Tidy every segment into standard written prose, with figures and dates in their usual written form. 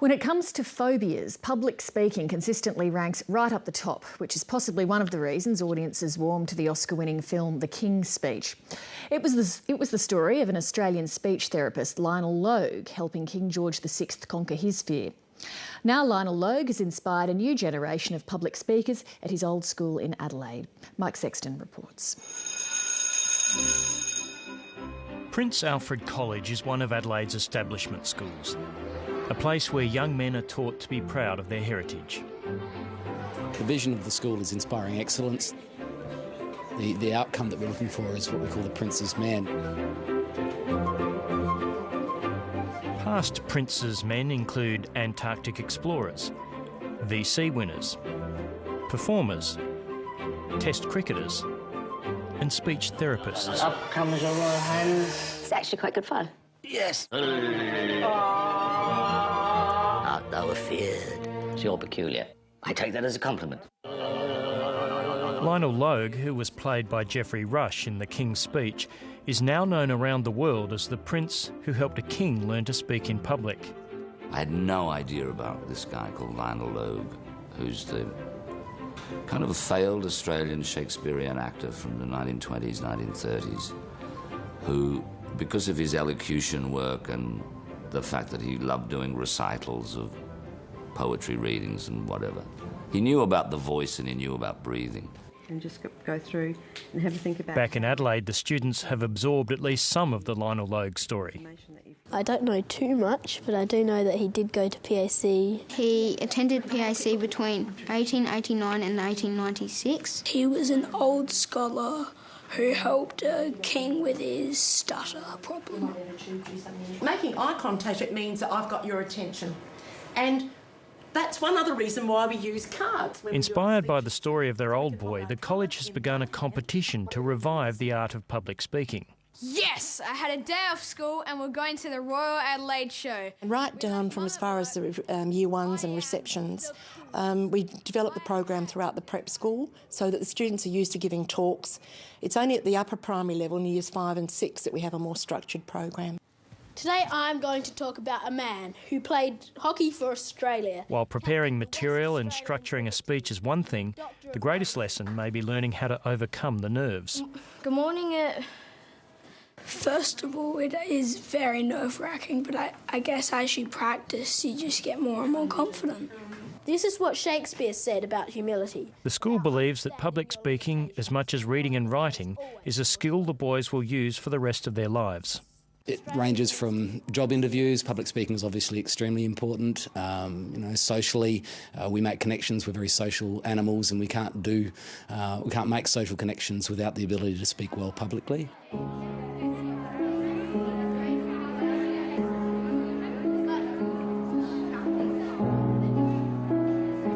When it comes to phobias, public speaking consistently ranks right up the top, which is possibly one of the reasons audiences warmed to the Oscar-winning film The King's Speech. It was the story of an Australian speech therapist, Lionel Logue, helping King George VI conquer his fear. Now Lionel Logue has inspired a new generation of public speakers at his old school in Adelaide. Mike Sexton reports. Prince Alfred College is one of Adelaide's establishment schools, a place where young men are taught to be proud of their heritage. The vision of the school is inspiring excellence. The outcome that we're looking for is what we call the Prince's Man. Past Prince's Men include Antarctic explorers, VC winners, performers, test cricketers and speech therapists. Up comes your Royal Highness. It's actually quite good fun. Yes. Art thou afeard? You're peculiar. I take that as a compliment. Lionel Logue, who was played by Geoffrey Rush in The King's Speech, is now known around the world as the prince who helped a king learn to speak in public. I had no idea about this guy called Lionel Logue, who's the kind of a failed Australian Shakespearean actor from the 1920s, 1930s, who, because of his elocution work and the fact that he loved doing recitals of poetry readings and whatever, he knew about the voice and he knew about breathing. And just go through and have a think about... Back in Adelaide, the students have absorbed at least some of the Lionel Logue story. I don't know too much, but I do know that he did go to PAC. He attended PAC between 1889 and 1896. He was an old scholar who helped a king with his stutter problem. Making eye contact, it means that I've got your attention. And that's one other reason why we use cards. Inspired by the story of their old boy, the college has begun a competition to revive the art of public speaking. Yes, I had a day off school and we're going to the Royal Adelaide show. Right down from as far as the year ones and receptions. We developed the program throughout the prep school so that the students are used to giving talks. It's only at the upper primary level in years 5 and 6 that we have a more structured program. Today I'm going to talk about a man who played hockey for Australia. While preparing material and structuring a speech is one thing, the greatest lesson may be learning how to overcome the nerves. Good morning. First of all, it is very nerve-wracking, but I guess as you practice, you just get more and more confident. This is what Shakespeare said about humility. The school believes that public speaking, as much as reading and writing, is a skill the boys will use for the rest of their lives. It ranges from job interviews. Public speaking is obviously extremely important. Socially, we make connections. We're very social animals, and we can't make social connections without the ability to speak well publicly.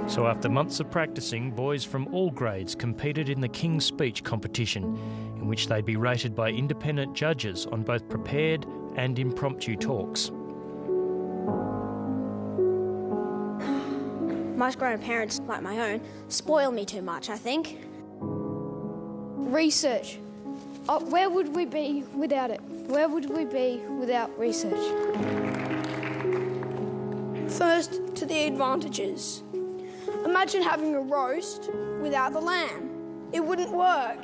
So after months of practicing, boys from all grades competed in the King's Speech competition, in which they'd be rated by independent judges on both prepared and impromptu talks. Most grandparents, like my own, spoil me too much, I think. Research. Where would we be without it? Where would we be without research? First, to the advantages. Imagine having a roast without the lamb. It wouldn't work.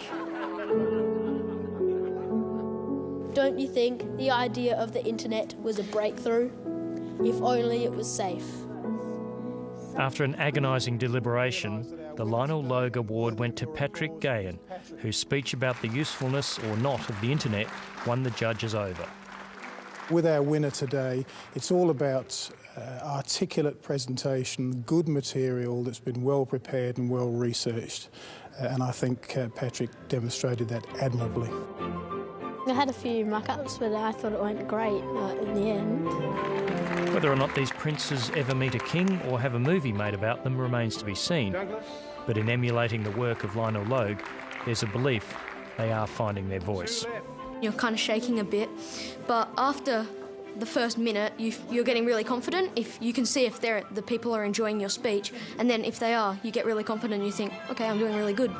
Don't you think the idea of the internet was a breakthrough? If only it was safe. After an agonising deliberation, the Lionel Logue Award went to Patrick Gahan, whose speech about the usefulness or not of the internet won the judges over. With our winner today, it's all about articulate presentation, good material that's been well prepared and well researched, and I think Patrick demonstrated that admirably. I had a few muck-ups, but I thought it went great in the end. Whether or not these princes ever meet a king or have a movie made about them remains to be seen. But in emulating the work of Lionel Logue, there's a belief they are finding their voice. You're kind of shaking a bit, but after the first minute, you're getting really confident. If you can see if the people are enjoying your speech, and then if they are, you get really confident and you think, okay, I'm doing really good.